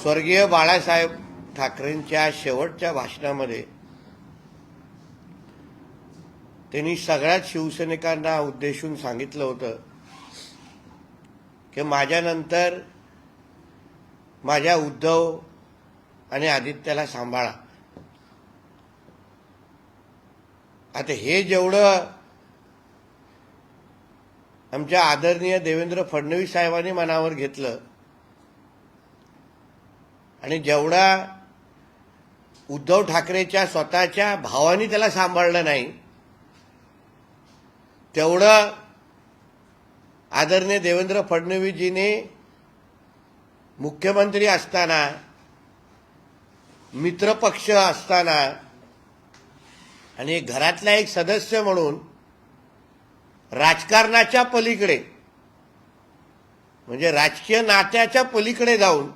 स्वर्गीय बाळासाहेब ठाकरेंच्या शेवटच्या भाषणामध्ये त्यांनी सगळ्याच शिवसैनिकांना उद्देशून सांगितलं होतं की माझ्यानंतर माझ्या उद्धव आणि आदित्याला सांभाळा. आता हे जेवढं आमच्या आदरणीय देवेंद्र फडणवीस साहेबांनी मनावर घेतलं आणि जेवढा उद्धव ठाकरेच्या स्वतःच्या भावानी त्याला सांभाळलं नाही, तेवढं आदरणीय देवेंद्र फडणवीसजीने मुख्यमंत्री असताना, मित्रपक्ष असताना आणि घरातला एक सदस्य म्हणून राजकारणाच्या पलीकडे म्हणजे राजकीय नात्याच्या पलीकडे जाऊन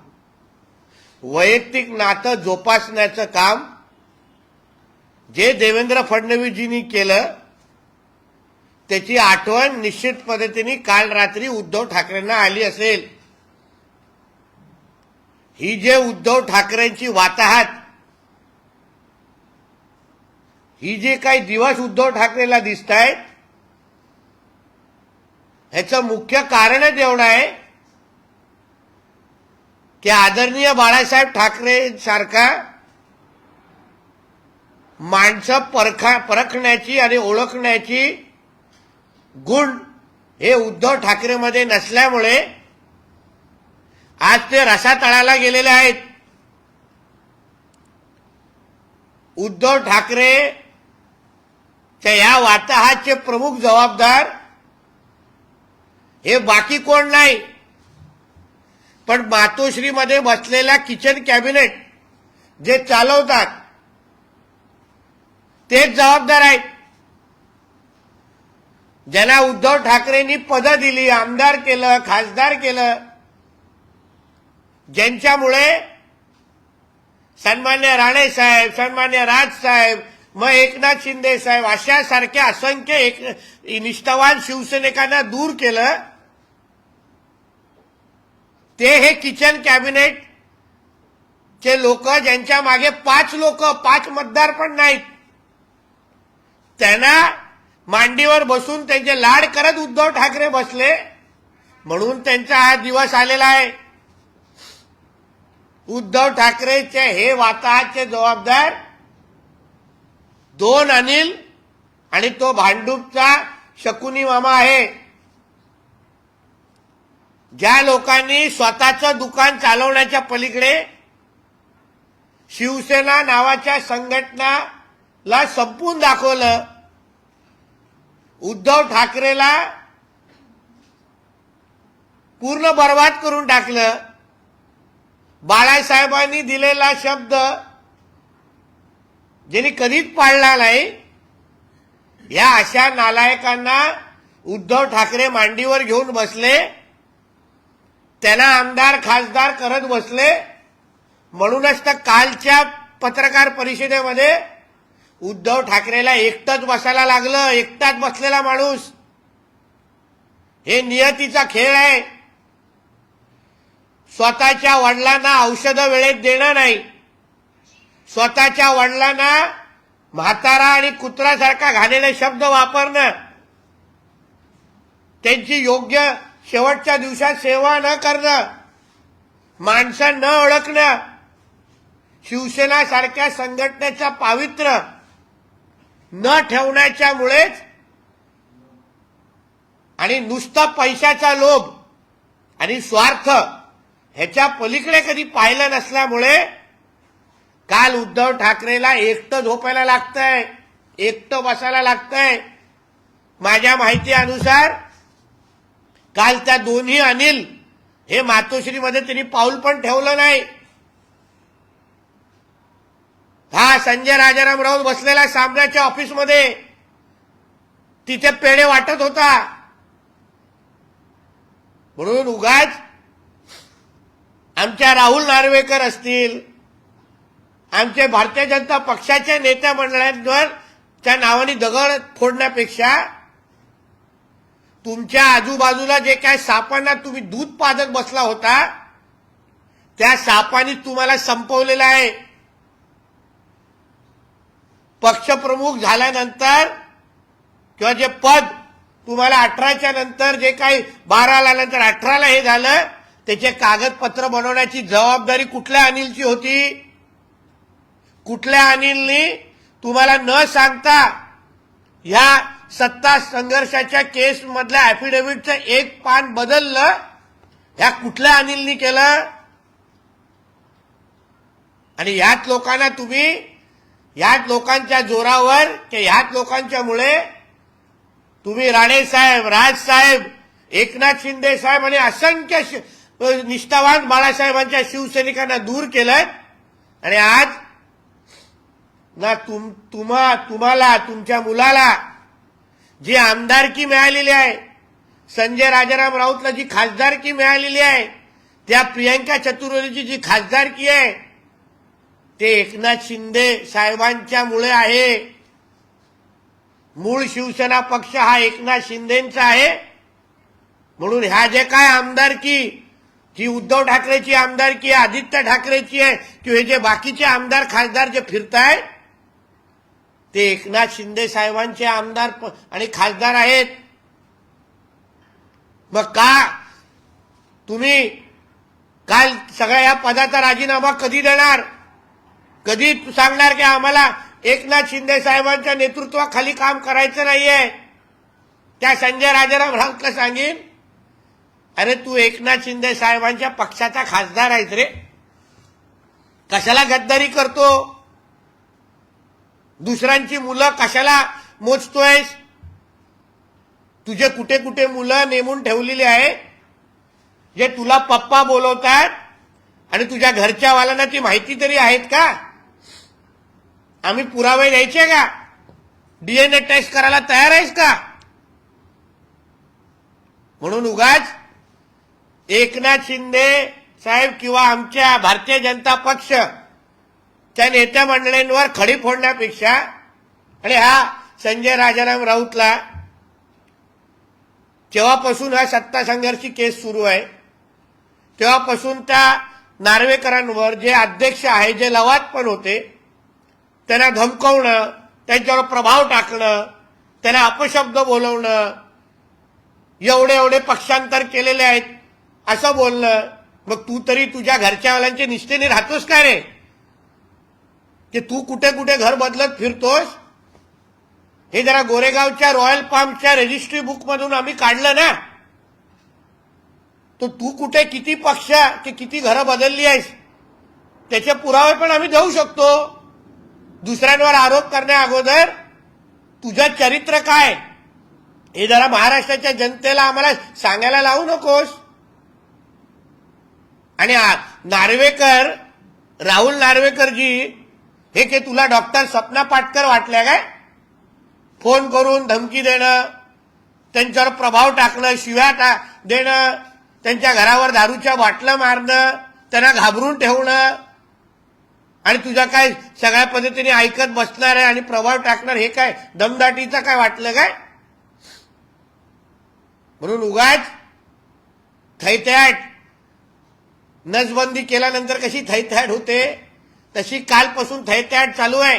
वैयक्तिक नातं जोपासण्याचं काम जे देवेंद्र फडणवीसजींनी केलं त्याची आठवण निश्चित पद्धतीने काल रात्री उद्धव ठाकरेंना आली असेल. ही जे उद्धव ठाकरेंची वाताहत, ही जे काही दिवस उद्धव ठाकरेला दिसत आहेत, ह्याचं मुख्य कारणच एवढं आहे की आदरणीय बाळासाहेब ठाकरे सारखा माणसं परखण्याची आणि ओळखण्याची गुण हे उद्धव ठाकरेमध्ये नसल्यामुळे आज ते रसातळाला गेलेले आहेत. उद्धव ठाकरेच्या या वाताहतचे प्रमुख जबाबदार हे बाकी कोण नाही, पण मातोश्रीमध्ये बसलेला किचन कॅबिनेट जे चालवतात तेच जबाबदार आहेत. ज्यांना उद्धव ठाकरेंनी पदं दिली, आमदार केलं, खासदार केलं, ज्यांच्यामुळे सन्मान्य राणे साहेब, सन्मान्य राज साहेब, मग एकनाथ शिंदे साहेब अशा सारख्या असंख्य निष्ठावान शिवसैनिकांना दूर केलं, ते हे किचन कॅबिनेट चे लोक ज्यांच्या मागे 5 मतदार पण नाहीत, त्यांना मांडीवर बसून त्यांचे लाड करत उद्धव ठाकरे बसले म्हणून त्यांचा हा दिवस आलेला आहे. उद्धव ठाकरेचे हे वाताहतचे जबाबदार 2 अनिल आणि तो भांडूपचा शकुनी मामा आहे. ज्या लोकांनी स्वतःचं दुकान चालवण्याच्या पलीकडे शिवसेना नावाच्या संघटनाला संपवून दाखवलं, उद्धव ठाकरेला पूर्ण बर्बाद करून टाकलं, बाळासाहेबांनी दिलेला शब्द ज्यांनी कधीच पाळला नाही, या अशा नालायकांना उद्धव ठाकरे मांडीवर घेऊन बसले, त्यांना आमदार खासदार करत बसले. म्हणूनच तर कालच्या पत्रकार परिषदेमध्ये उद्धव ठाकरेला एकटंच बसायला लागलं. एकटाच बसलेला माणूस. हे नियतीचा खेळ आहे. स्वतःच्या वडिलांना औषधं वेळेत देणं नाही, स्वतःच्या वडिलांना म्हातारा आणि कुत्रासारखा घाणेरडे शब्द वापरणं, त्यांची योग्य शेवटच्या दिवसात सेवा न करणं, माणसं न ओळखणं, शिवसेना सारख्या संघटनेचा पावित्र्य न ठेवण्याच्यामुळेच आणि नुसता पैशाचा लोभ आणि स्वार्थ ह्याच्या पलीकडे कधी पाहिलं नसल्यामुळे काल उद्धव ठाकरेला एकटं झोपायला लागतंय, एकटं बसायला लागतंय. माझ्या माहितीनुसार काल त्या दोन्ही अनिल हे मातोश्रीमध्ये त्यांनी पाऊल पण ठेवलं नाही. हा संजय राजाराम राऊत बसलेला सामनाच्या ऑफिसमध्ये तिथे पेढे वाटत होता. म्हणून उगाच आमच्या राहुल नार्वेकर असतील, आमचे भारतीय जनता पक्षाच्या नेत्या मंडळांवर त्या नावाने दगड फोडण्यापेक्षा तुमच्या आजूबाजूला जे काय सापांना तुम्ही दूध पाजत बसला होता त्या सापाने तुम्हाला संपवलेलं आहे. पक्षप्रमुख झाल्यानंतर किंवा जे पद तुम्हाला 18च्या नंतर जे काही 12ला नंतर 18ला हे झालं, त्याचे कागदपत्र बनवण्याची जबाबदारी कुठल्या अनिलची होती? कुठल्या अनिलनी तुम्हाला न सांगता ह्या सत्ता संघर्षाच्या केस मधल्या ऍफिडेव्हिटचं एक पान बदललं? ह्या कुठल्या अनिलनी केलं? आणि ह्याच लोकांना तुम्ही, ह्याच लोकांच्या जोरावर की ह्याच लोकांच्यामुळे तुम्ही राणेसाहेब, राजसाहेब, एकनाथ शिंदे साहेब आणि असंख्य निष्ठावान बाळासाहेबांच्या शिवसैनिकांना दूर केलं. आणि आज ना तुम्हाला तुमच्या मुलाला जी आमदारकी मिळालेली आहे, संजय राजाराम राऊतला जी खासदारकी मिळालेली आहे, त्या प्रियंका चतुर्वेदीची जी खासदारकी आहे, ते एकनाथ शिंदे साहेबांच्यामुळे आहे. मूळ शिवसेना पक्ष हा एकनाथ शिंदेचा आहे. म्हणून ह्या जे काय आमदारकी, जी उद्धव ठाकरेची आमदारकी आहे, आदित्य ठाकरेची आहे, किंवा हे जे बाकीचे आमदार खासदार जे फिरतायत, ते एकनाथ शिंदे साहेबांचे आमदार आणि खासदार आहेत. मग का तुम्ही काल सगळ्या या पदाचा राजीनामा कधी देणार? कधी सांगणार की आम्हाला एकनाथ शिंदे साहेबांच्या नेतृत्वाखाली काम करायचं नाहीये? त्या संजय राजाराम राऊतला सांगेन, अरे तू एकनाथ शिंदे साहेबांच्या पक्षाचा खासदार आहेस रे, कशाला गद्दारी करतो? दुसऱ्यांची मुलं कशाला मोजतोयस? तुझे कुठे कुठे मुलं नेमून ठेवलेली आहे, जे तुला पप्पा बोलवतात, आणि तुझ्या घरच्या वाल्यांना ती माहिती तरी आहेत का? आम्ही पुरावे द्यायचे का? डीएनए टेस्ट करायला तयार आहेस का? म्हणून उगाच एकनाथ शिंदे साहेब किंवा आमच्या भारतीय जनता पक्ष त्या नेत्या मंडळींवर खडी फोडण्यापेक्षा, आणि हा संजय राजाराम राऊतला जेव्हापासून हा सत्ता संघर्षी केस सुरू आहे तेव्हापासून त्या नार्वेकरांवर जे अध्यक्ष आहे, जे लवाद पण होते, त्यांना धमकवणं, त्यांच्यावर प्रभाव टाकणं, त्यांना अपशब्द बोलवणं, एवढे एवढे पक्षांतर केलेले आहेत असं बोलणं. मग तू तरी तुझ्या घरच्यावाल्यांच्या निष्ठेने राहतोस का रे? की तू कुठे कुठे घर बदलत फिरतोस? हे जरा गोरेगावच्या रॉयल पामच्या रजिस्ट्री बुक मधून आम्ही काढलं ना. तो तू कुठे किती पक्ष की किती घरं बदलली आहेस त्याचे पुरावे पण आम्ही देऊ शकतो. दुसऱ्यांवर आरोप करण्या अगोदर तुझं चरित्र काय हे जरा महाराष्ट्राच्या जनतेला आम्हाला सांगायला लावू नकोस. आणि नार्वेकर, राहुल नार्वेकरजी हे की तुला डॉक्टर स्वप्ना पाटकर वाटल्या काय? फोन करून धमकी देणं, त्यांच्यावर प्रभाव टाकणं, शिव्या देणं, त्यांच्या घरावर दारूच्या बाटल्या मारणं, त्यांना घाबरून ठेवणं, आणि तुझ्या काय सगळ्या पद्धतीने ऐकत बसणार आहे आणि प्रभाव टाकणार, हे काय दमदाटीचं काय वाटलं काय? म्हणून उगाच थैथयाट, नसबंदी केल्यानंतर कशी थैथयाट होते तशी कालपासून थैथयाट चालू आहे.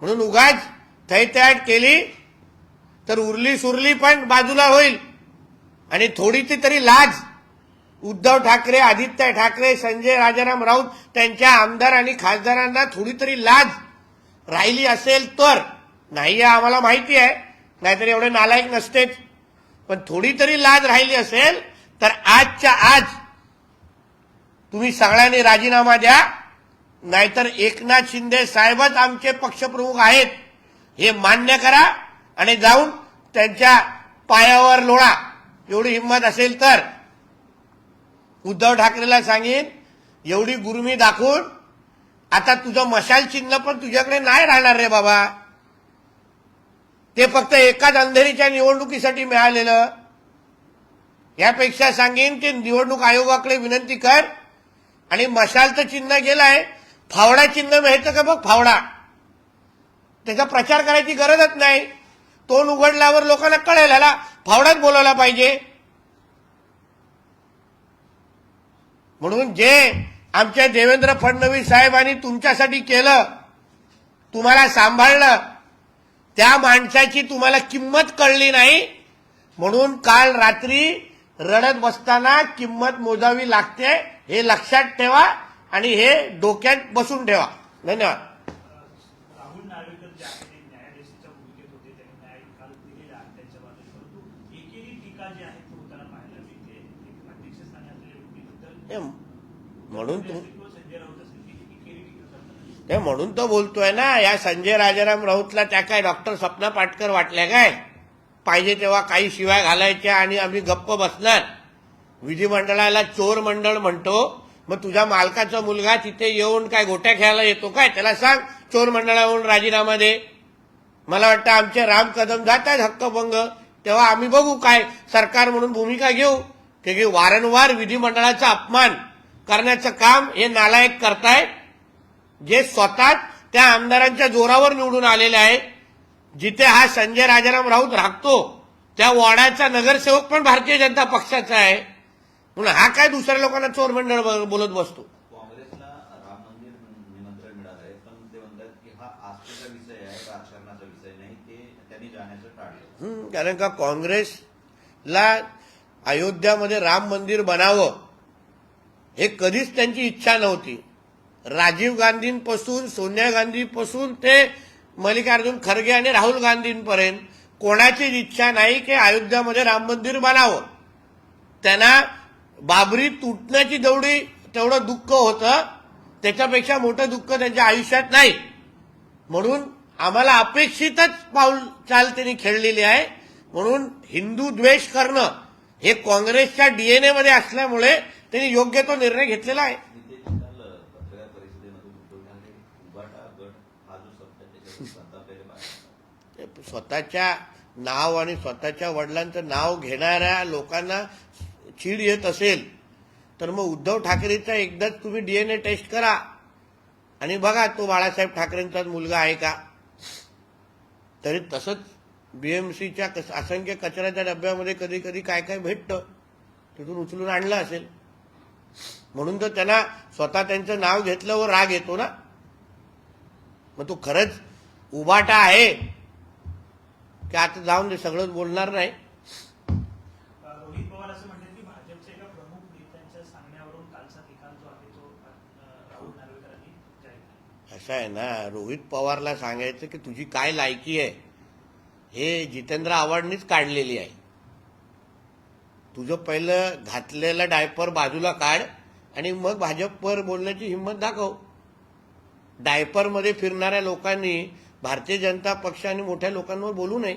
म्हणून उगाच थैथयाट केली तर उरली सुरली पण बाजूला होईल. आणि थोडीशी तरी लाज उद्धव ठाकरे, आदित्य ठाकरे, संजय राजाराम राऊत त्यांच्या आमदार आणि खासदारांना थोडी तरी लाज राहिली असेल तर, नाही आम्हाला माहिती आहे, नाहीतर एवढे नालायक नसतेच, पण थोडी तरी लाज राहिली असेल तर आजच्या आज तुम्ही सगळ्यांनी राजीनामा द्या, नाहीतर एकनाथ शिंदे साहेबच आमचे पक्षप्रमुख आहेत हे मान्य करा आणि जाऊन त्यांच्या पायावर लोळा. एवढी हिंमत असेल तर उद्धव ठाकरेला सांगेन, एवढी गुरुमी दाखवून आता तुझं मशाल चिन्ह पण तुझ्याकडे नाही राहणार रे बाबा. ते फक्त एकाच अंधेरीच्या निवडणुकीसाठी मिळालेलं. यापेक्षा सांगेन की निवडणूक आयोगाकडे विनंती कर आणि मशालचं चिन्ह गेलंय, फावडा चिन्ह मिळतं का बघ, फावडा. त्याचा प्रचार करायची गरजच नाही. तोंड उघडल्यावर लोकांना कळेल ह्याला फावडाच बोलायला पाहिजे. म्हणून जे आमच्या देवेंद्र फडणवीस साहेबांनी तुमच्यासाठी केलं, तुम्हाला सांभाळलं, त्या माणसाची तुम्हाला किंमत कळली नाही. म्हणून काल रात्री रडत बसताना किंमत मोजावी लागते, हे लक्षात ठेवा आणि हे डोक्यात बसून ठेवा. धन्यवाद. राहुल नार्वेकर जे आहेत ते न्यायाधीशाच्या भूमिकेत होते, त्यांनी न्याय निकाल दिलेला आहे त्यांच्या बाजूने, परंतु एकेरी टीका जी आहे ती होताना पाहायला मिळते. एक अध्यक्षस्थानी असलेल्या व्यक्तीबद्दल म्हणून संजय राऊत असेल की एकेरी टीका करताना ते म्हणून तो बोलतोय ना, या संजय राजाराम राऊतला त्या काय डॉक्टर सपना पाटकर वाटल्या काय? पाहिजे तेव्हा काही शिवाय घालायच्या आणि आम्ही गप्प बसणार. विधिमंडळाला चोर मंडळ म्हणतो, मग तुझ्या मालकाचा मुलगा तिथे येऊन काय गोट्या खेळायला येतो काय? त्याला सांग चोर मंडळावरून राजीनामा दे. मला वाटतं आमचे राम कदम जात आहेत हक्कभंग, तेव्हा आम्ही बघू काय सरकार म्हणून भूमिका घेऊ. की वारंवार विधिमंडळाचा अपमान करण्याचं काम हे नालायक करतायत, जे स्वतः त्या आमदारांच्या जोरावर निवडून आलेले आहेत. जिथे हा संजय राजाराम राऊत राखतो त्या वॉर्डाचा नगरसेवक पण भारतीय जनता पक्षाचा आहे. म्हणून हा काय दुसऱ्या लोकांना चोर मंडळ बोलत बसतो. काँग्रेसला राम मंदिर निमंत्रण मिळालंय, पण ते म्हणतात की हा आस्थेचा विषय आहे, राजकारणाचा विषय नाही, ते त्यांनी जाण्याचं टाळलं. कारण का काँग्रेसला अयोध्यामध्ये राम मंदिर बनावं हे कधीच त्यांची इच्छा नव्हती. राजीव गांधींपासून सोनिया गांधीपासून ते मल्लिकार्जुन खरगे आणि राहुल गांधींपर्यंत कोणाचीच इच्छा नाही की अयोध्यामध्ये राम मंदिर बनावं. त्यांना बाबरी तुटण्याची तेवढं दुःख होतं, त्याच्यापेक्षा मोठं दुःख त्यांच्या आयुष्यात नाही. म्हणून आम्हाला अपेक्षितच पाऊल चाल त्यांनी खेळलेली आहे. म्हणून हिंदू द्वेष करणं हे काँग्रेसच्या डीएनए मध्ये असल्यामुळे त्यांनी योग्य तो निर्णय घेतलेला आहे. पत्रकार परिषदेमध्ये उद्धव ठाकरे उभाटा गट हा जो शब्द त्याच्यावर संतापलेले पाहिजे. स्वतःच्या नाव आणि स्वतःच्या वडिलांचं नाव घेणाऱ्या लोकांना चीड येत असेल तर मग उद्धव ठाकरेचा एकदाच तुम्ही डीएनए टेस्ट करा आणि बघा तो बाळासाहेब ठाकरेंचाच मुलगा आहे का. तरी तसंच बीएमसीच्या असंख्य कचऱ्याच्या डब्यामध्ये कधी कधी काय काय भेटतं, तिथून उचलून आणलं असेल. म्हणून तर त्यांना स्वतः त्यांचं नाव घेतल्यावर राग येतो ना. मग तो खरंच उभाटा आहे की आता जाऊन ते सगळंच बोलणार नाही. रोहित पवार असं म्हणतात की भाजपच्या एका प्रमुख नेत्यांच्या सांगण्यावरून कालचा निकाल जो आहे तो राहुल नार्वेकरांनी जाहीर केला. असं आहे ना, रोहित पवारला सांगायचं की तुझी काय लायकी आहे हे जितेंद्र आव्हाडनीच काढलेली आहे. तुझं पहिलं घातलेला डायपर बाजूला काढ आणि मग भाजपवर बोलण्याची हिंमत दाखव. डायपरमध्ये फिरणाऱ्या लोकांनी भारतीय जनता पक्ष आणि मोठ्या लोकांवर बोलू नये,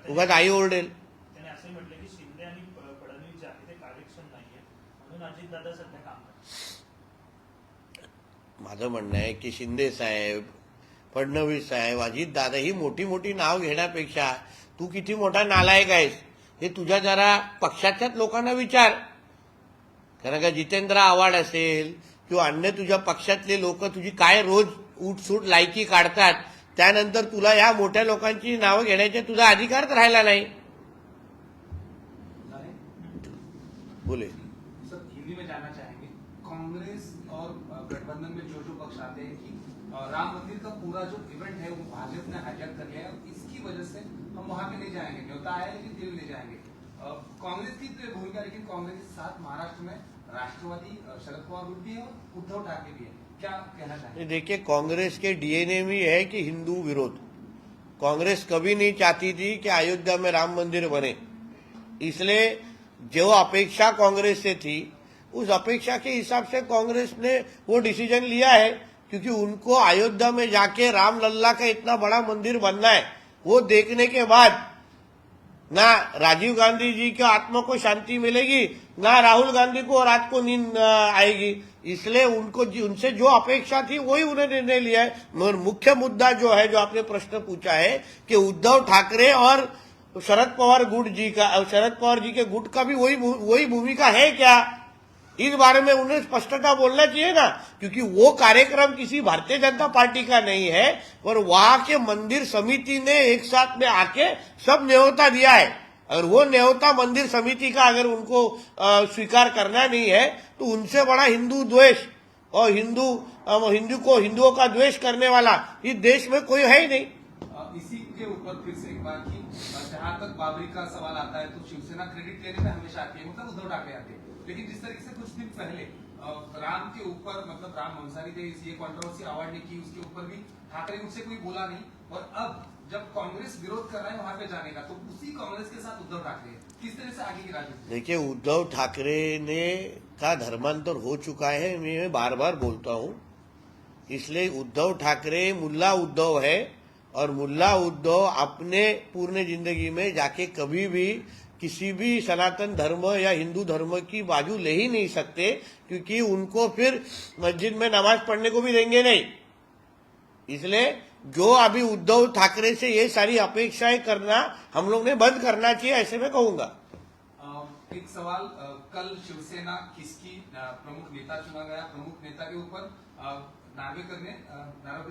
उगाच आई ओरडेल. त्याने असं म्हटलं की शिंदे आणि फडणवीस जे आहे ते कार्यक्षम नाहीये, म्हणून अजितदादा सध्या काम करतात. माझं म्हणणं आहे की शिंदे साहेब, फडणवीस साहेब, अजितदादा ही मोठी मोठी नाव घेण्यापेक्षा तू किती मोठा नालायक आहेस हे तुझ्या जरा पक्षाच्याच लोकांना विचार. कारण का जितेंद्र आव्हाड असेल किंवा अन्य तुझ्या पक्षातले लोक तुझी काय रोज उठसूट लायकी काढतात, त्यानंतर तुला या मोठ्या लोकांची नावं घेण्याचा तुझा अधिकारच राहिला नाही. बोले सर, हिंदी में जानना चाहेंगे कांग्रेस और गठबंधन में जो जो पक्ष आते हैं कि राम मंदिर का पूरा जो इवेंट है वो भाजपा ने हाईजैक कर लिया है, इसकी वजह से हम वहां पे नहीं जाएंगे, न्योता आया है कि दिल नहीं जाएंगे. कांग्रेस की तो भूमिका, लेकिन कांग्रेस के साथ महाराष्ट्र में राष्ट्रवादी शरद पवार ग्रुप भी है और उद्धव ठाकरे भी है, क्या कहना चाहेंगे? देखिए, कांग्रेस के डीएनए में है कि हिंदू विरोध. कांग्रेस कभी नहीं चाहती थी कि अयोध्या में राम मंदिर बने. इसलिए जो अपेक्षा कांग्रेस से थी उस अपेक्षा के हिसाब से कांग्रेस ने वो डिसीजन लिया है, क्योंकि उनको अयोध्या में जाके राम लल्ला का इतना बड़ा मंदिर बनना है. वो देखने के बाद ना राजीव गांधी जी के आत्मा को शांति मिलेगी, ना राहुल गांधी को रात को नींद आएगी. इसलिए उनसे जो अपेक्षा थी वही उन्हें निर्णय लिया है. मगर मुख्य मुद्दा जो है, जो आपने प्रश्न पूछा है कि उद्धव ठाकरे और शरद पवार जी के गुट का भी वही भूमिका है क्या, इस बारे में उन्हें स्पष्टता बोलना चाहिए ना. क्योंकि वो कार्यक्रम किसी भारतीय जनता पार्टी का नहीं है, और वहां के मंदिर समिति ने एक साथ में आके सब न्योता दिया है अगर वो न्योता मंदिर समिति का अगर उनको स्वीकार करना नहीं है तो उनसे बड़ा हिंदू द्वेष और हिंदुओं का द्वेष करने वाला इस देश में कोई है ही नहीं। इसी के ऊपर फिर से एक बार की जहां तक बाबरी का सवाल आता है तो शिवसेना क्रेडिट लेने में हमेशा आती है, मतलब उद्धव ठाकरे आते हैं, लेकिन जिस तरीके से कुछ दिन पहले राम के ऊपर मतलब राम अंसारी ने ये कंट्रोवर्सी अवॉइड नहीं की, उसके ऊपर भी ठाकरे मुझसे कोई बोला नहीं, और अब जब कांग्रेस विरोध कर रहा है वहां पे जाने का तो उसी कांग्रेस के साथ उद्धव ठाकरे है, किस तरह से आगे की राजनीति? देखिए, उद्धव ठाकरे ने का धर्मांतर हो चुका है, मैं बार बार बोलता हूं, इसलिए उद्धव ठाकरे मुल्ला उद्धव है और मुल्ला उद्धव अपने पूर्ण जिंदगी में जाके कभी भी किसी भी सनातन धर्म या हिंदू धर्म की बाजू ले ही नहीं सकते, क्योंकि उनको फिर मस्जिद में नमाज पढ़ने को भी देंगे नहीं। इसलिए जो अभी उद्धव ठाकरे से ये सारी अपेक्षाएं करना हम लोग ने बंद करना चाहिए, ऐसे मैं कहूंगा। एक सवाल, कल शिवसेना किसकी प्रमुख नेता चुना गया, प्रमुख नेता के ऊपर नार्वेकर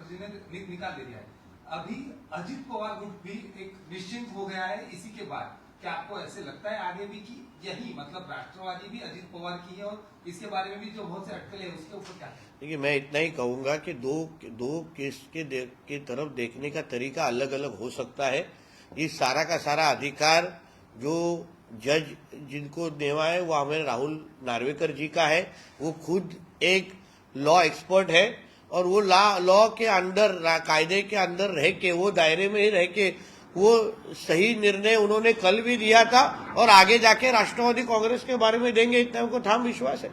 जी ने निकाल दे दिया है। अभी अजित पवार गुट भी एक निश्चिंत हो गया है इसी के बाद, क्या आपको ऐसे लगता है आगे भी कि यही मतलब राष्ट्रवादी भी अजित पवार की है और इसके बारे में भी जो बहुत से अटकलें हैं उसके ऊपर क्या? देखिए, मैं इतना ही कहूंगा कि दो केस के तरफ देखने का तरीका अलग अलग हो सकता है। इस सारा का सारा अधिकार जो जज जिनको देवा है वो हमारे राहुल नार्वेकर जी का है। वो खुद एक लॉ एक्सपर्ट है और वो लॉ के अंदर, कायदे के अंदर रह के, वो दायरे में ही रह के वो सही निर्णय उन्होंने कल भी दिया था और आगे जाके राष्ट्रवादी कांग्रेस के बारे में देंगे, इतना उनको ठाम विश्वास है।